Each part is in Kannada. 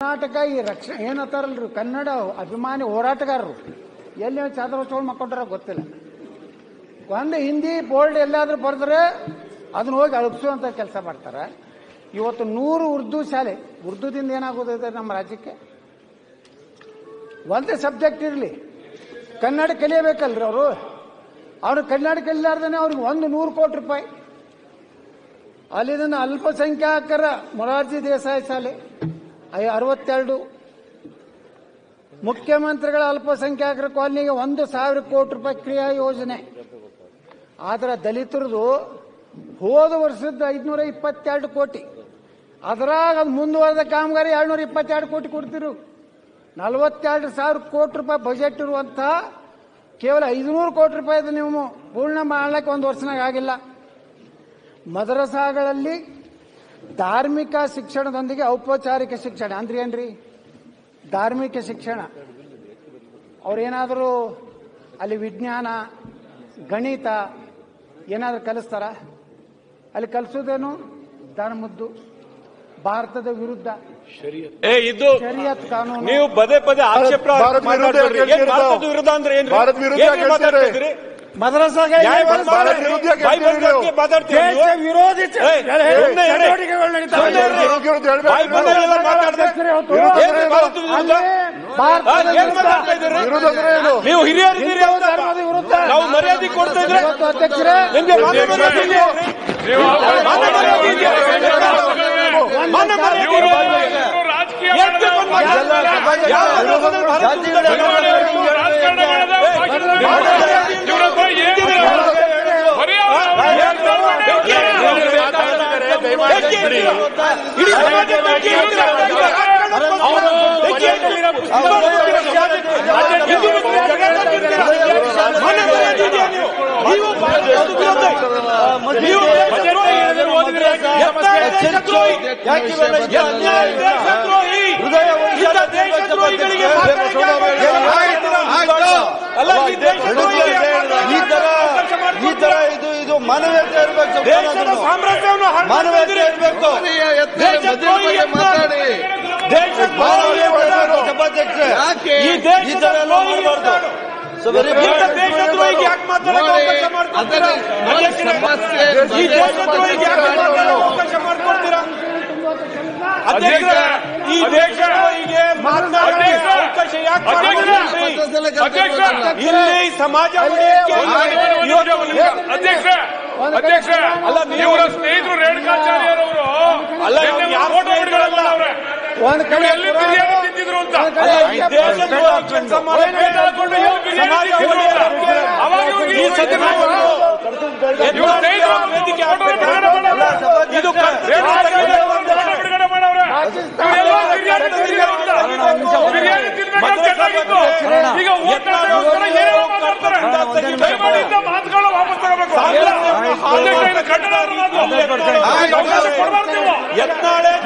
ಕರ್ನಾಟಕ ಈ ರಕ್ಷಣೆ ಏನಂತಾರಲ್ರಿ ಕನ್ನಡ ಅಭಿಮಾನಿ ಹೋರಾಟಗಾರರು ಎಲ್ಲಿ ಚಾದರೋತ್ಸವ ಮಕ್ಕೊಂಡ್ರ ಗೊತ್ತಿಲ್ಲ. ಒಂದು ಹಿಂದಿ ಬೋರ್ಡ್ ಎಲ್ಲಾದ್ರೂ ಬರೆದ್ರೆ ಅದನ್ನ ಹೋಗಿ ಅಳಗಿಸುವಂತ ಕೆಲಸ ಮಾಡ್ತಾರೆ. ಇವತ್ತು 100 ಉರ್ದು ಶಾಲೆ, ಉರ್ದುದಿಂದ ಏನಾಗೋದಿದೆ ನಮ್ಮ ರಾಜ್ಯಕ್ಕೆ? ಒಂದೇ ಸಬ್ಜೆಕ್ಟ್ ಇರಲಿ, ಕನ್ನಡ ಕಲಿಯಬೇಕಲ್ರಿ ಅವರು. ಅವ್ರು ಕನ್ನಡ ಕಲಿಲಾರ್ದೇ ಅವ್ರಿಗೆ 100 ಕೋಟಿ ರೂಪಾಯಿ. ಅಲ್ಲಿಂದ ಅಲ್ಪಸಂಖ್ಯಾತರ ಮೊರಾರ್ಜಿ ದೇಸಾಯಿ ಶಾಲೆ 62, ಮುಖ್ಯಮಂತ್ರಿಗಳ ಅಲ್ಪಸಂಖ್ಯಾತರ ಕಾಲನಿಗೆ 1,000 ಕೋಟಿ ರೂಪಾಯಿ ಕ್ರಿಯಾ ಯೋಜನೆ. ಆದ್ರೆ ದಲಿತರದು ಹೋದ ವರ್ಷದ 522 ಕೋಟಿ. ಅದರಾಗ ಅದು ಮುಂದುವರೆದ ಕಾಮಗಾರಿ 222 ಕೋಟಿ ಕೊಡ್ತಿರು. 42,000 ಕೋಟಿ ರೂಪಾಯಿ ಬಜೆಟ್ ಇರುವಂತ ಕೇವಲ 500 ಕೋಟಿ ರೂಪಾಯಿ ನೀವು ಪೂರ್ಣ ಮಾಡಲಿಕ್ಕೆ ಒಂದು ವರ್ಷನಾಗ ಆಗಿಲ್ಲ. ಮದರಸಾಗಳಲ್ಲಿ ಧಾರ್ಮಿಕ ಶಿಕ್ಷಣದೊಂದಿಗೆ ಔಪಚಾರಿಕ ಶಿಕ್ಷಣ ಅಂದ್ರೆ ಏನ್ರಿ? ಧಾರ್ಮಿಕ ಶಿಕ್ಷಣ ಅವ್ರೇನಾದರೂ ಅಲ್ಲಿ ವಿಜ್ಞಾನ ಗಣಿತ ಏನಾದರೂ ಕಲಿಸ್ತಾರ? ಅಲ್ಲಿ ಕಲಿಸೋದೇನು? ದಾನಮುದ್ದು, ಭಾರತದ ವಿರುದ್ಧ ಶರೀಯತ್ ಕಾನೂನು. ನೀವು ಪದೇ ಪದೇ ಆಕ್ಷೇಪ ವಿರುದ್ಧ ಅಂದ್ರೆ ಏನು? ಮದ್ರಸಾಗ ವಿರೋಧಿ ಚಟುವಟಿಕೆಗಳು ನಡೀತಾವೆ. ನೀವು ಹಿರಿಯರಿದ್ದೀರಿ, ನಾವು ಮರ್ಯಾದೆ ಕೊಡ್ತಾ ಇದ್ರೆ ಅಧ್ಯಕ್ಷರೇ, ಈ ತರ ಇದು ಮಾನವೀಯತೆ ಇರಬೇಕು, ಸಾಮ್ರಾಜ್ಯವನ್ನು ಮಾನವೀಯತೆ ಇರಬೇಕು. ಸಭಾಧ್ಯಕ್ಷರೇ, ಈ ತರ ಎಲ್ಲ ಮಾಡಬಾರ್ದು. ಈ ದೇಶ ಅವಕಾಶ ಯಾಕೆ ಇಲ್ಲಿ ಸಮಾಜ ಅಧ್ಯಕ್ಷ ಅಲ್ಲ, ಇವರ ಸ್ನೇಹಿತರು ರೇಣುಕಾಚಾರ್ಯರವರು ಅಲ್ಲ ಒಂದು ಕಡೆ ಎಲ್ಲಿ ಬಿರಿಯಾನಿ ತಿಂದಿದ್ರು ಅಂತ ಬಿರಿಯಾನಿ ತಿನ್ಬೇಕಾಗಿತ್ತು. ಈಗ ಮಾತುಗಳು ವಾಪಸ್ ತಗೋಬೇಕು. ಕನ್ನಡ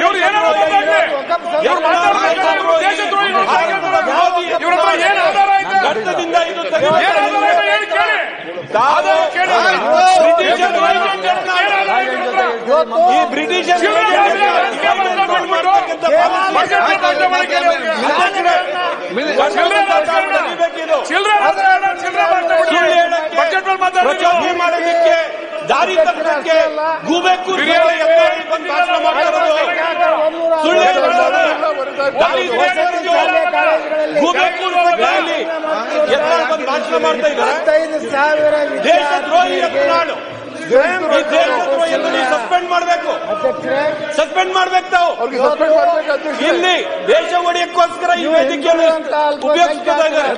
ಇವ್ರು ಏನಾದ್ರು ಇವ್ರ ಹತ್ರ ಏನ್ ಆಧಾರ ಐತೆ? ಈ ಬ್ರಿಟಿಷರ್ ಮಾಡೋದಕ್ಕೆ ದಾರಿ ತಪ್ಪಕ್ಕೆ ಗೂಬೆಕ್ಕು ಗೂಬೆಕ್ಕು ಭಾಷಣ ಮಾಡ್ತಾ ಇದ್ದಾರೆ. ದೇಶದ್ರೋಹಿ ನಾಡು ಸಸ್ಪೆಂಡ್ ಮಾಡಬೇಕು, ಸಸ್ಪೆಂಡ್ ಮಾಡ್ಬೇಕು. ತಾವು ಇಲ್ಲಿ ದೇಶ ಒಡೆಯಕ್ಕೋಸ್ಕರ ಈ ವೇದಿಕೆಯನ್ನು ಉಪಯೋಗಿಸ್ತಾ ಇದ್ದಾರೆ.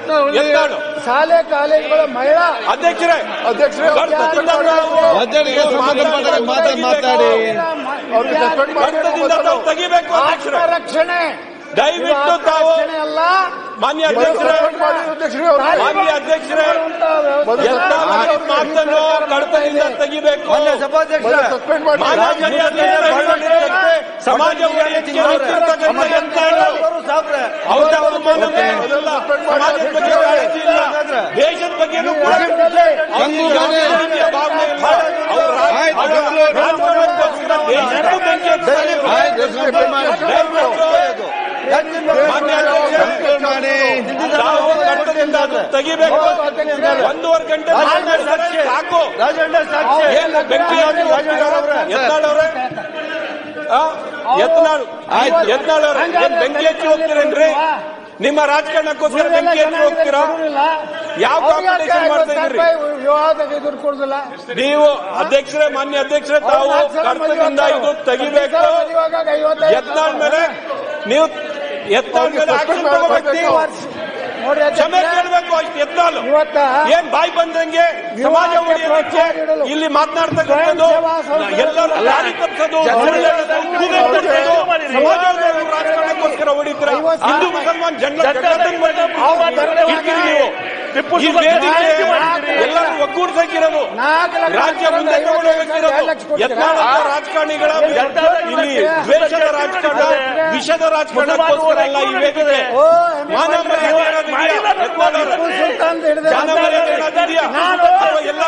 ಶಾಲೆ ಕಾಲೇಜುಗಳ ಮಹಿಳಾ ಅಧ್ಯಕ್ಷರೇ ತೆಗಿಬೇಕು. ರಕ್ಷಣೆ ದಯವಿಟ್ಟು ತಾವು ಅಲ್ಲ, ಮಾನ್ಯ ಅಧ್ಯಕ್ಷರೇ ಎಲ್ಲ ಮಾತನ್ನು ಕಡತದಿಂದ ತೆಗಿಬೇಕು. ಸಮಾಜ ದೇಶದ ಬಗ್ಗೆನೂ ಕಟ್ಟದಿಂದ ಅದು ತೆಗಿಬೇಕು. 1.5 ಗಂಟೆ ಸಾಕು. ಬೆಂಕಿ ಯತ್ನಾಳ್ ಅವರೇ ಏನ್ ಬೆಂಕಿ ಹಚ್ಚಿ ಹೋಗ್ತೀರೇನ್ರಿ? ನಿಮ್ಮ ರಾಜಕಾರಣಕ್ಕೋಸ್ಕರ ಬೆಂಕಿ ಹಚ್ಚಿ ಹೋಗ್ತೀರಾ? ಯಾವ ಕಾಂಪಿಟೇಷನ್ ಮಾಡ್ತಾ ಇದ್ದೀರಿ ನೀವು? ಅಧ್ಯಕ್ಷರೇ, ಮಾನ್ಯ ಅಧ್ಯಕ್ಷರೇ, ತಾವು ಕರ್ತವ್ಯದಿಂದ ಇದು ತೆಗಿಬೇಕು. ಯತ್ನಾಳ್ ಮೇಲೆ ನೀವು ಆಕ್ಷನ್ ತಗೋಬೇಕು. ನೀವು ಕ್ಷಮೆ ಕೇಳಬೇಕು. ಅಷ್ಟು ಯತ್ನಾಳ್ ಏನ್ ಬಾಯಿ ಬಂದಂಗೆ ಸಮಾಜ ಒಡೆಯೋದಕ್ಕೆ ಇಲ್ಲಿ ಮಾತನಾಡ್ತಕ್ಕಂಥದ್ದು, ಎಲ್ಲರೂ ದಾರಿ ತಪ್ಪಿಸೋದು, ರಾಜಕಾರಣಕ್ಕೋಸ್ಕರ ಹೊಡಿತೀರ. ಹಿಂದೂ ಮುಸಲ್ಮಾನ್ ಎಲ್ಲರೂ ಒಗ್ಗೂಡಿಸಕ್ಕಿರೋದು, ರಾಜ್ಯ ಮುಂದೆ ತಗೊಂಡೋಗಿರೋದು. ಯತ್ನಾಳ್ ರಾಜಕಾರಣಿಗಳ ಇಲ್ಲಿ ದ್ವೇಷದ ರಾಜಕಾರಣ, ವಿಷದ ರಾಜಕಾರಣಕ್ಕೋಸ್ಕರ ಅಲ್ಲ ಈ ವೇದಿಕೆ. ಎಲ್ಲ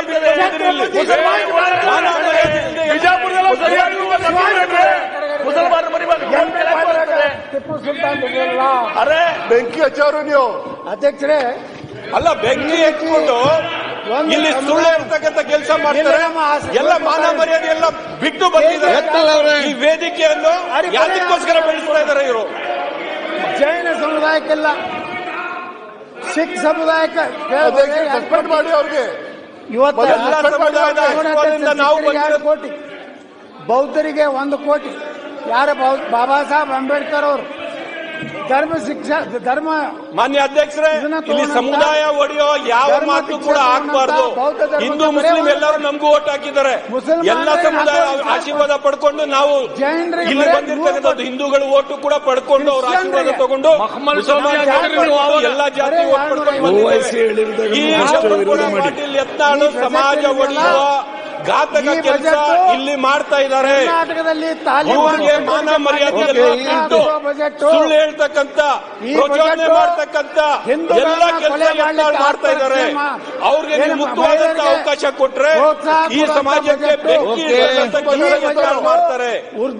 ಟಿಪ್ಪು ಸುಲ್ತಾನ್ ಅರೆ ಬೆಂಕಿ ಹಚ್ಚೋರು ನೀವು ಅಧ್ಯಕ್ಷರೇ. ಅಲ್ಲ, ಬೆಂಕಿ ಹಚ್ಚಿಕೊಂಡು ಇಲ್ಲಿ ಸುಳ್ಳು ಇರ್ತಕ್ಕಂಥ ಕೆಲಸ ಮಾಡ್ತಾರೆ. ಎಲ್ಲ ಮಾನ ಮರ್ಯಾದೆ ಎಲ್ಲ ಬಿಟ್ಟು ಬಂದಿದ್ದಾರೆ. ಈ ವೇದಿಕೆಯನ್ನು ಯಾರಿಗೋಸ್ಕರ ಬೆಳೆಸ್ತಾ ಇದ್ದಾರೆ ಇವರು? ಜೈನ ಸಮುದಾಯಕ್ಕೆಲ್ಲ, ಸಿಖ್ ಸಮುದಾಯಕ್ಕೆ ರೆಸ್ಪೆಕ್ಟ್ ಮಾಡಿ ಅವ್ರಿಗೆ. ಇವತ್ತು ಎಲ್ಲ ಸಮುದಾಯದ ಆಶೀರ್ವಾದದಿಂದ ನಾವು 2 ಕೋಟಿ, ಬೌದ್ಧರಿಗೆ 1 ಕೋಟಿ. ಯಾರ ಬಾಬಾ ಸಾಹೇಬ್ ಅಂಬೇಡ್ಕರ್ ಅವರು ಧರ್ಮ ಮಾನ್ಯ ಅಧ್ಯಕ್ಷರೇ, ಇಲ್ಲಿ ಸಮುದಾಯ ಒಡೆಯೋ ಯಾವ ಮಾತು ಕೂಡ ಆಗ್ಬಾರ್ದು. ಹಿಂದೂ ಮುಸ್ಲಿಂ ಎಲ್ಲರೂ ನಮಗೂ ಓಟ್ ಹಾಕಿದ್ದಾರೆ. ಎಲ್ಲ ಸಮುದಾಯ ಆಶೀರ್ವಾದ ಪಡ್ಕೊಂಡು ನಾವು ಇಲ್ಲಿ ಬಂದಿರ್ತಕ್ಕಂಥದ್ದು ಹಿಂದೂಗಳು ಓಟು ಕೂಡ ಪಡ್ಕೊಂಡು ಅವ್ರ ಆಶೀರ್ವಾದ ತಗೊಂಡು ಎಲ್ಲಾ ಜಾತಿ ಓಟ್ ಪಡ್ಕೊಂಡು ಬಂದಿದ್ದೇವೆ. ಈ ಪಾಟೀಲ್ ಯತ್ನಾಳ್ ಸಮಾಜ ಒಡೆಯುವ ಘಾತಕ ಕೆಲಸ ಇಲ್ಲಿ ಮಾಡ್ತಾ ಇದ್ದಾರೆ. ಇವರಿಗೆ ಮಾನ ಮರ್ಯಾದೆ ಸುಳ್ಳು ಹೇಳ್ತಕ್ಕಂಥ, ಪ್ರಚೋದನೆ ಮಾಡ್ತಕ್ಕಂಥ ಎಲ್ಲ ಕೆಲಸ ಯತ್ನಾಳ್ ಮಾಡ್ತಾ ಇದ್ದಾರೆ. ಅವ್ರಿಗೆ ನೀವು ಮುಕ್ತವಾದಂತ ಅವಕಾಶ ಕೊಟ್ರೆ ಈ ಸಮಾಜಕ್ಕೆ ಬೆಂಕಿ ಯತ್ನಾಳ್ ಮಾಡ್ತಾರೆ.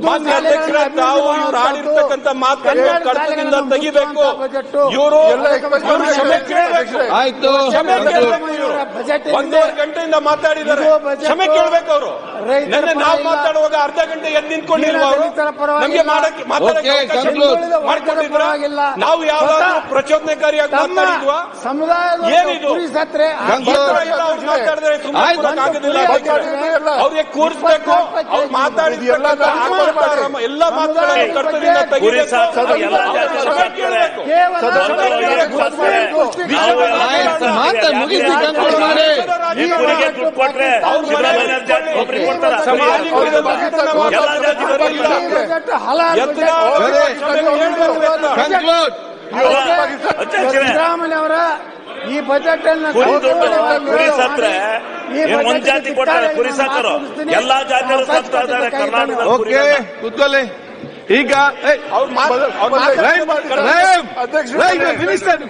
ಮಾನ್ಯ ಅಧ್ಯಕ್ಷರ, ತಾವು ಇವ್ರು ಆಡಿರ್ತಕ್ಕಂಥ ಮಾತನ್ನು ಕರ್ತವ್ಯದಿಂದ ತೆಗಿಬೇಕು. ಇವರು ಕ್ಷಮೆ ಕೇಳಬೇಕು. ಕ್ಷಮೆ ಕೇಳಬೇಕು. ಇವರು 1.5 ಗಂಟೆಯಿಂದ ಮಾತಾಡಿದ್ದಾರೆ. ಕ್ಷಮೆ ಕೇಳ್ಬೇಕು ಅವರು. ನೆನ್ನೆ ನಾವು ಮಾತಾಡುವಾಗ ಅರ್ಧ ಗಂಟೆ ಎದ್ದು ನಿಂತ್ಕೊಂಡಿಲ್ವ ಅವರು? ನಮಗೆ ಮಾಡ್ಕೊಂಡಿದ್ರ? ನಾವು ಯಾವ್ದಾದ್ರು ಪ್ರಚೋದನೆಕಾರಿಯಾಗಿ ಮಾತಾಡಿದ್ವಾ? ಏನಿದು ಮಾತಾಡಿದ್ರೆ ಸುಮ್ಮನೆ ಅವ್ರಿಗೆ ಕೂರಿಸ್ಬೇಕು. ಅವ್ರು ಮಾತಾಡಿದ ಎಲ್ಲ ಮಾತುಗಳನ್ನು ಕರ್ತವ್ಯದಿಂದ ತೆಗಿಬೇಕು. ಕ್ಷಮೆ ಕೇಳಬೇಕು. ಸಿದ್ದರಾಮಯ್ಯ ಅವರ ಈ ಬಜೆಟ್ ಅನ್ನು ಕುರಿ ಸತ್ರೆ ಒಂದ್ ಜಾತಿ ಕೊಡ್ತಾರೆ, ಕುರಿ ಸತ್ತರು ಎಲ್ಲಾ ಜಾತಿಗಳು ಸತ್ತಾ ಇದ್ದಾರೆ ಕರ್ನಾಟಕದಲ್ಲಿ. ಕೂತ್ಕೊಳ್ಳಿ. ಈಗ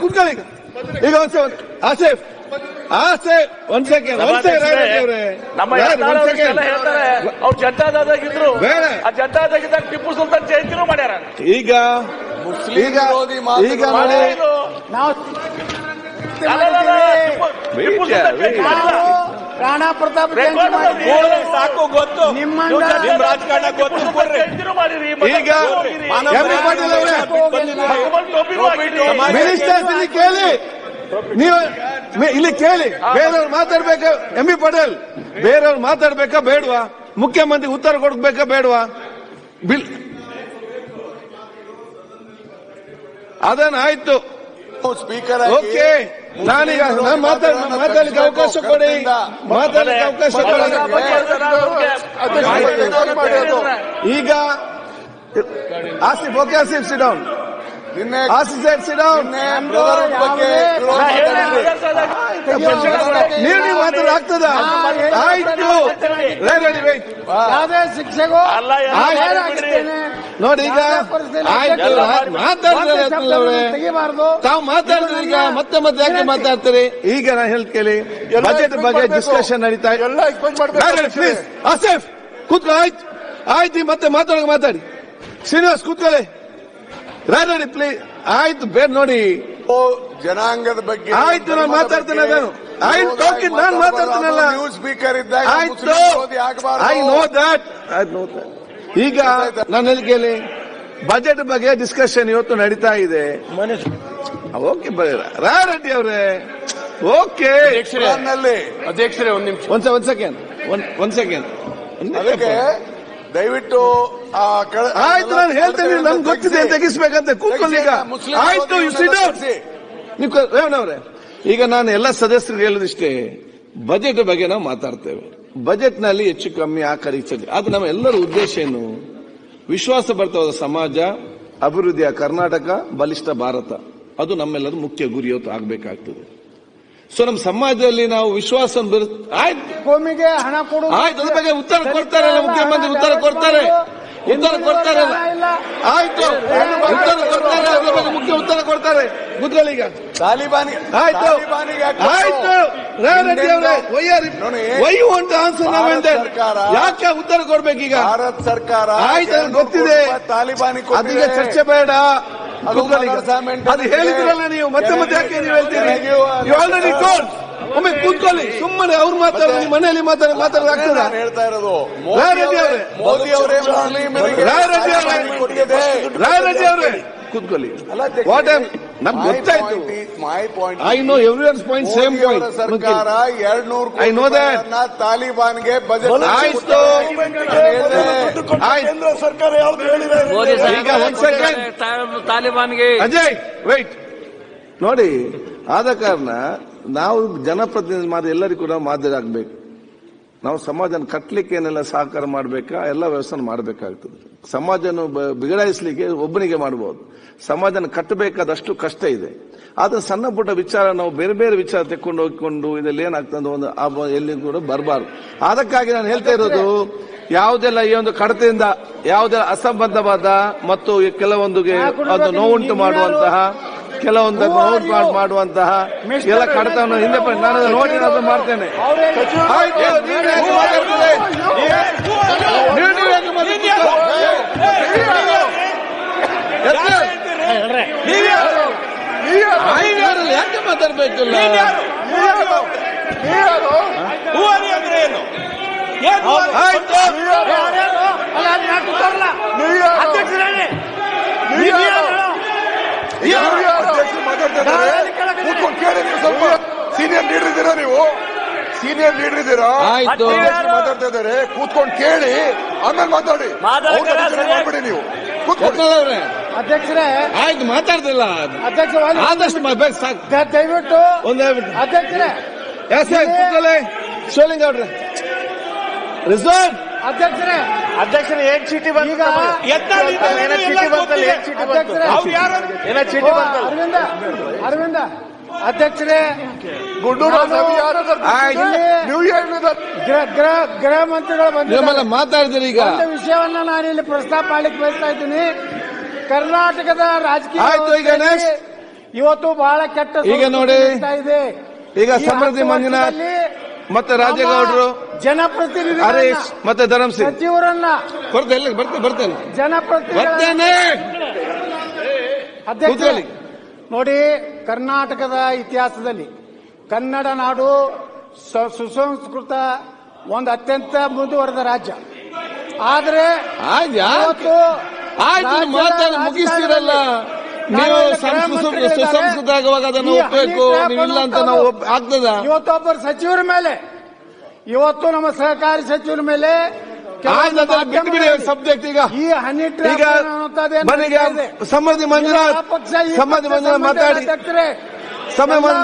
ಕೂತ್ಕೊಳ್ಳಿ. ಈಗ ಆಸಿಫ್ ಒಂದ್ ಸೆಕೆಂಡ್ ನಮ್ಮ ಹೇಳ್ತಾರೆ ಅವ್ರು ಜನತಾದಳದಾಗಿದ್ರು. ಆ ಜನತಾದಳದಾಗ ಟಿಪ್ಪು ಸುಲ್ತಾನ್ ಜಯಂತಿನೂ ಮಾಡ್ಯಾರ. ಈಗ ಈಗ ರಾಣಾ ಪ್ರತಾಪ್ ಸಾಕು, ಗೊತ್ತು ನಿಮ್ಮ ರಾಜಕಾರಣ ಗೊತ್ತು. ಈಗ ಮಿನಿಸ್ಟರ್ಸ್ ಇಲ್ಲಿ ಕೇಳಿ, ನೀವು ಇಲ್ಲಿ ಕೇಳಿ. ಬೇರೆಯವ್ರು ಮಾತಾಡ್ಬೇಕಾ? ಎಂ.ಬಿ. ಪಟೇಲ್ ಬೇರೆಯವ್ರು ಮಾತಾಡ್ಬೇಕಾ ಬೇಡವಾ? ಮುಖ್ಯಮಂತ್ರಿ ಉತ್ತರ ಕೊಡ್ಬೇಕಾ ಬೇಡವಾ? ಬಿಲ್ ಅದನ್ನ ಆಯ್ತು. ಸ್ಪೀಕರ್ ಓಕೆ, ನಾನೀಗ ಮಾತಾಡಲಿಕ್ಕೆ ಅವಕಾಶ ಕೊಡಿ. ಮಾತಾಡಲಿಕ್ಕೆ ಅವಕಾಶ ಕೊಡಿ. ಈಗ Asif, okay Asif, sit down. ನೀವು ಮಾತಾಡಾಗ್ತದ? ಆಯ್ತು, ಯಾವುದೇ ಶಿಕ್ಷೆಗೂ ನೋಡಿ. ಈಗ ಆಯ್ತು, ತೆಗಿಬಾರ್ದು. ತಾವು ಮಾತಾಡಿದ್ರೆ ಈಗ ಮತ್ತೆ ಯಾಕೆ ಮಾತಾಡ್ತೀರಿ? ಈಗ ನಾನು ಹೇಳ್ಕೇಳಿ, ಬಜೆಟ್ ಬಗ್ಗೆ ಡಿಸ್ಕಷನ್ ನಡೀತಾ ಇದೆ. ಪ್ಲೀಸ್ ಆಸಿಫ್ ಕೂತ್ಕೊ. ಆಯ್ತು, ಮತ್ತೆ ಮಾತಾಡಿ. ಶ್ರೀನಿವಾಸ್ ಕೂತ್ಕೊಳ್ಳಿ. ರಾಜಿ ಪ್ಲೀಸ್. ಆಯ್ತು ಬೇಡ ನೋಡಿ, ಜನಾಂಗದ ಬಗ್ಗೆ ಆಯ್ತು ನಾನು ಮಾತಾಡ್ತೇನೆ. ಅದನ್ನು ಆಯ್ತು ನಾನು ಮಾತಾಡ್ತೀನಲ್ಲ. ನ್ಯೂಸ್ ಸ್ಪೀಕರ್ ಇದ್ದಾಗ ಆಯ್ತು, ಐ ನೋ ದಟ್. ಈಗ ನಾನು ಕೇಳಿ, ಬಜೆಟ್ ಬಗ್ಗೆ ಡಿಸ್ಕಷನ್ ಇವತ್ತು ನಡೀತಾ ಇದೆ. ಓಕೆ ರಾರೆಡ್ಡಿ ಅವರೇ, ಓಕೆ ಅಧ್ಯಕ್ಷರೇ ಒಂದ್ ಸೆಕೆಂಡ್ ಅದಕ್ಕೆ ದಯವಿಟ್ಟು ಆಯ್ತು ನಾನು ಹೇಳ್ತೇನೆ, ನಮ್ಗೆ ಗೊತ್ತಿದೆ ತೆಗಿಸ್ಬೇಕಂತ. ಕೂತ್ಕೊಳ್ಳಿ ಈಗ. ಆಯ್ತು ನೀವು ರೇವಣ್ಣ ಅವರೇ, ಈಗ ನಾನು ಎಲ್ಲ ಸದಸ್ಯರಿಗೆ ಹೇಳೋದಿಷ್ಟೇ, ಬಜೆಟ್ ಬಗ್ಗೆ ನಾವು ಮಾತಾಡ್ತೇವೆ. ಬಜೆಟ್ ನಲ್ಲಿ ಹೆಚ್ಚು ಕಮ್ಮಿ ಆ ಕಡೆ ಅದು ನಮ್ಮ ಎಲ್ಲರ ಉದ್ದೇಶ ಏನು? ವಿಶ್ವಾಸ ಭರಿತವಾದ ಸಮಾಜ, ಅಭಿವೃದ್ಧಿಯ ಕರ್ನಾಟಕ, ಬಲಿಷ್ಠ ಭಾರತ, ಅದು ನಮ್ಮೆಲ್ಲರೂ ಮುಖ್ಯ ಗುರಿ ಇವತ್ತು ಆಗಬೇಕಾಗ್ತದೆ. ಸೊ ನಮ್ಮ ಸಮಾಜದಲ್ಲಿ ನಾವು ವಿಶ್ವಾಸ ಆಯ್ತು, ಭೂಮಿಗೆ ಹಣ ಕೊಡು, ಆಯ್ತು, ಅದ್ರ ಬಗ್ಗೆ ಉತ್ತರ ಕೊಡ್ತಾರಲ್ಲ ಮುಖ್ಯಮಂತ್ರಿ, ಉತ್ತರ ಕೊಡ್ತಾರಲ್ಲ. ಆಯ್ತು, ಉತ್ತರ ಕೊಡ್ತಾರೆ, ಅದ್ರ ಬಗ್ಗೆ ಮುಖ್ಯ ಉತ್ತರ ಕೊಡ್ತಾರೆ. ಕೂತ್ಕೊಳ್ಳಿ ಈಗ. ತಾಲಿಬಾನಿ ಆಯ್ತು ರೇವಣ್ಣ ಅವರೇ, why you want to answer now and then? ಯಾಕೆ ಉತ್ತರ ಕೊಡ್ಬೇಕೀಗ? ಭಾರತ ಸರ್ಕಾರ ಆಯ್ತು ಗೊತ್ತಿದೆ, ತಾಲಿಬಾನಿ ಅದಕ್ಕೆ ಚರ್ಚೆ ಬೇಡ. ಅದು ಹೇಳಿದ್ರಲ್ಲ ನೀವು, ಮತ್ತೆ ಯಾಕೆ ನೀವು ಹೇಳ್ತೀರಿ? You already told. ಒಮ್ಮೆ ಕೂತ್ಕೊಳ್ಳಿ, ಸುಮ್ಮನೆ ಅವ್ರು ಮಾತಾಡೋದು, ನಿಮ್ಮ ಮನೆಯಲ್ಲಿ ಮಾತಾಡೋದಾಗ್ತದ? ಹೇಳ್ತಾ ಇರೋದು ರಾಯರೆಡ್ಡಿ ಅವರೇ, ಮೋದಿ ಅವರೇ ರಾಯರೆಡ್ಡಿ ಅವರೇ ಕೂತ್ಕೊಳ್ಳಿ. ವಾಟ್ ನಮ್ಗೆ ಗೊತ್ತಾಯ್ತು. I know everyone's point, same point. ಸರ್ಕಾರ 200 ಐ ನೋ ದಟ್. ತಾಲಿಬಾನ್ಗೆ ಬಜೆಟ್ ಆಯ್ತು, ಕೇಂದ್ರ ಸರ್ಕಾರ ಯಾವ್ದು ಹೇಳಿದೆ? ಈಗ ಒಂದ್ ಸೆಕೆಂಡ್ ತಾಲಿಬಾನ್ಗೆ. ಅಜಯ್ ವೈಟ್ ನೋಡಿ. ಆದ ಕಾರಣ ನಾವು ಜನಪ್ರತಿನಿಧಿ ಮಾದರಿ ಎಲ್ಲರಿಗೂ ಕೂಡ ಮಾದರಿ ಆಗ್ಬೇಕು. ನಾವು ಸಮಾಜನ ಕಟ್ಟಲಿಕ್ಕೆ ಏನೆಲ್ಲ ಸಹಕಾರ ಮಾಡಬೇಕಾ, ಎಲ್ಲ ವ್ಯವಸ್ಥೆ ಮಾಡಬೇಕಾಗ್ತದೆ. ಸಮಾಜನ ಬಿಗಡಾಯಿಸಲಿಕ್ಕೆ ಒಬ್ಬನಿಗೆ ಮಾಡಬಹುದು, ಸಮಾಜನ ಕಟ್ಟಬೇಕಾದಷ್ಟು ಕಷ್ಟ ಇದೆ. ಆದ್ರೆ ಸಣ್ಣ ಪುಟ್ಟ ವಿಚಾರ ನಾವು ಬೇರೆ ಬೇರೆ ವಿಚಾರ ತೆಕ್ಕೊಂಡು ಹೋಗಿಕೊಂಡು ಇದರಲ್ಲಿ ಏನಾಗ್ತದೆ ಒಂದು ಎಲ್ಲಿ ಕೂಡ ಬರಬಾರ್ದು. ಅದಕ್ಕಾಗಿ ನಾನು ಹೇಳ್ತಾ ಇರೋದು, ಯಾವುದೆಲ್ಲ ಈ ಒಂದು ಕಡತೆಯಿಂದ ಯಾವುದೆಲ್ಲ ಅಸಂಬದ್ಧವಾದ ಮತ್ತು ಕೆಲವೊಂದಿಗೆ ಅದು ನೋವುಂಟು ಮಾಡುವಂತಹ, ಕೆಲವೊಂದು ನೋಟ್ ಮಾಡುವಂತಹ ಎಲ್ಲ ಕಡತವನ್ನು ಹಿಂದೆ ನಾನು ನೋಡಿ ಅದು ಮಾಡ್ತೇನೆ. ಆಯ್ತು, ಯಾಕೆ ಮಾತಾಡ್ಬೇಕಿಲ್ಲ? ಆಯ್ತು, ಸ್ವಲ್ಪ ಸೀನಿಯರ್ ಲೀಡರ್ ಇದ್ದೀರಾ ನೀವು? ಸೀನಿಯರ್ ಲೀಡರ್ ಇದ್ದೀರಾ? ಆಯ್ತು, ಮಾತಾಡ್ತಾ ಇದ್ದಾರೆ, ಕೂತ್ಕೊಂಡು ಕೇಳಿ ಆಮೇಲೆ ಮಾತಾಡಿ. ಮಾಡ್ಬಿಡಿ ನೀವು. ಅಧ್ಯಕ್ಷರೇ ಆಯ್ತು, ಮಾತಾಡ್ತಿಲ್ಲ ಅಧ್ಯಕ್ಷ, ಆದಷ್ಟು ದಯವಿಟ್ಟು ಅಧ್ಯಕ್ಷರೇ ಸೋಲಿಂಗ್ ಅವ್ರೆ ರಿಸಲ್ಟ್. ಅಧ್ಯಕ್ಷರೇ ಏನ್ ಚೀಟಿ ಬಂತ? ಅರವಿಂದ ಅಧ್ಯಕ್ಷರೇ, ಗೃಹ ಮಂತ್ರಿಗಳು ಬಂದು ಮಾತಾಡಿದ್ರಿ. ಈಗ ವಿಷಯವನ್ನ ನಾನು ಇಲ್ಲಿ ಪ್ರಸ್ತಾಪ ಮಾಡಲಿಕ್ಕೆ ಬಯಸ್ತಾ ಇದ್ದೀನಿ. ಕರ್ನಾಟಕದ ರಾಜಕೀಯ ಇವತ್ತು ಬಹಳ ಕೆಟ್ಟ ಈಗ ನೋಡಿ ಇದೆ. ಈಗ ಸಮೃದ್ಧಿ ಮಂಜುನಾಥ್ ಮತ್ತೆ ರಾಜೇಗೌಡರು, ಜನಪ್ರತಿನಿಧಿ ಹರೀಶ್ ಮತ್ತೆ ಧರ್ಮಸಿಂಗ್ ಸಚಿವರನ್ನ ಬರ್ತೇನೆ ಜನಪ್ರತಿನಿಧಿ ಅಧ್ಯಕ್ಷ ನೋಡಿ, ಕರ್ನಾಟಕದ ಇತಿಹಾಸದಲ್ಲಿ ಕನ್ನಡ ನಾಡು ಸುಸಂಸ್ಕೃತ ಒಂದು ಅತ್ಯಂತ ಮುಂದುವರೆದ ರಾಜ್ಯ. ಆದರೆ ಮುಗಿಸ್ತಿರಲ್ಲ ನೀವು. ಸುಸಂಸ್ಕೃತ ಆಗುವಾಗ ಅದನ್ನು ಒಪ್ಪಬೇಕು, ನೀವಿಲ್ಲ ಅಂತ ನಾವು ಆಗ್ತದ? ಇವತ್ತೊಬ್ಬರು ಸಚಿವರ ಮೇಲೆ, ಇವತ್ತು ನಮ್ಮ ಸಹಕಾರಿ ಸಚಿವರ ಮೇಲೆ ಬಿಟ್ಬಿಡಿ ಸಬ್ಜೆಕ್ಟ್. ಈಗ ಈ ಹನಿ ಮನೆಗೆ ಸಮೃದ್ಧಿ ಮಂಜುನಾಥ್ ಮಾತಾಡಿ,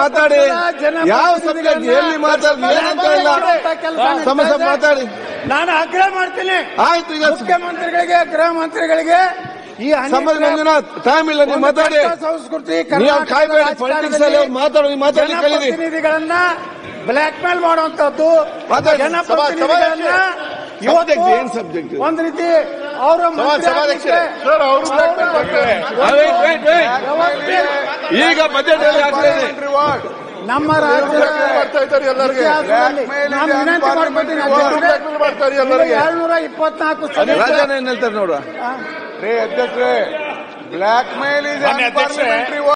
ಮಾತಾಡಿ, ಯಾವ ಸಬ್ಜೆಕ್ಟ್ ಎಲ್ಲಿ ಮಾತಾಡಿ ಏನಂತ ಇಲ್ಲ, ಸಮಸ್ಯೆ ಮಾತಾಡಿ. ನಾನು ಆಗ್ರಹ ಮಾಡ್ತೀನಿ. ಆಯ್ತು, ಈಗ ಮುಖ್ಯಮಂತ್ರಿಗಳಿಗೆ, ಗೃಹ ಮಂತ್ರಿಗಳಿಗೆ ಈ ಸಮೃದ್ಧಿ ಮಂಜುನಾಥ್ ಟೈಮ್ ಇಲ್ಲ, ನೀವು ಮಾತಾಡಿ. ಸಂಸ್ಕೃತಿ ಕಾಯ್ಬೇಡಿ, ಪಾಲಿಟಿಕ್ಸ್ ಅಲ್ಲಿ ಮಾತಾಡಿ, ಮಾತಾಡಿ ಕಲೀರಿ. ಪ್ರತಿನಿಧಿಗಳನ್ನ ಬ್ಲಾಕ್ ಮೇಲ್ ಮಾಡುವಂತದ್ದು, ಜನಪ್ರತಿನಿಧಿಗಳನ್ನ ಏನ್ ಸಬ್ಜೆಕ್ಟ್ ಒಂದ್ ರೀತಿ ಅವರ ಈಗ ಬಜೆಟ್ ನಮ್ಮ ರಾಜ್ಯ ವಿನಂತಿ ಮಾಡ್ಕೊತೀನಿ. 724 ರಾಜನ ಏನ್ ಹೇಳ್ತಾರೆ ನೋಡುವ. ಅಧ್ಯಕ್ಷರೇ, ಬ್ಲಾಕ್ ಮೇಲ್ ಇದೆ ಮಾನ್ಯ ಅಧ್ಯಕ್ಷರೇ,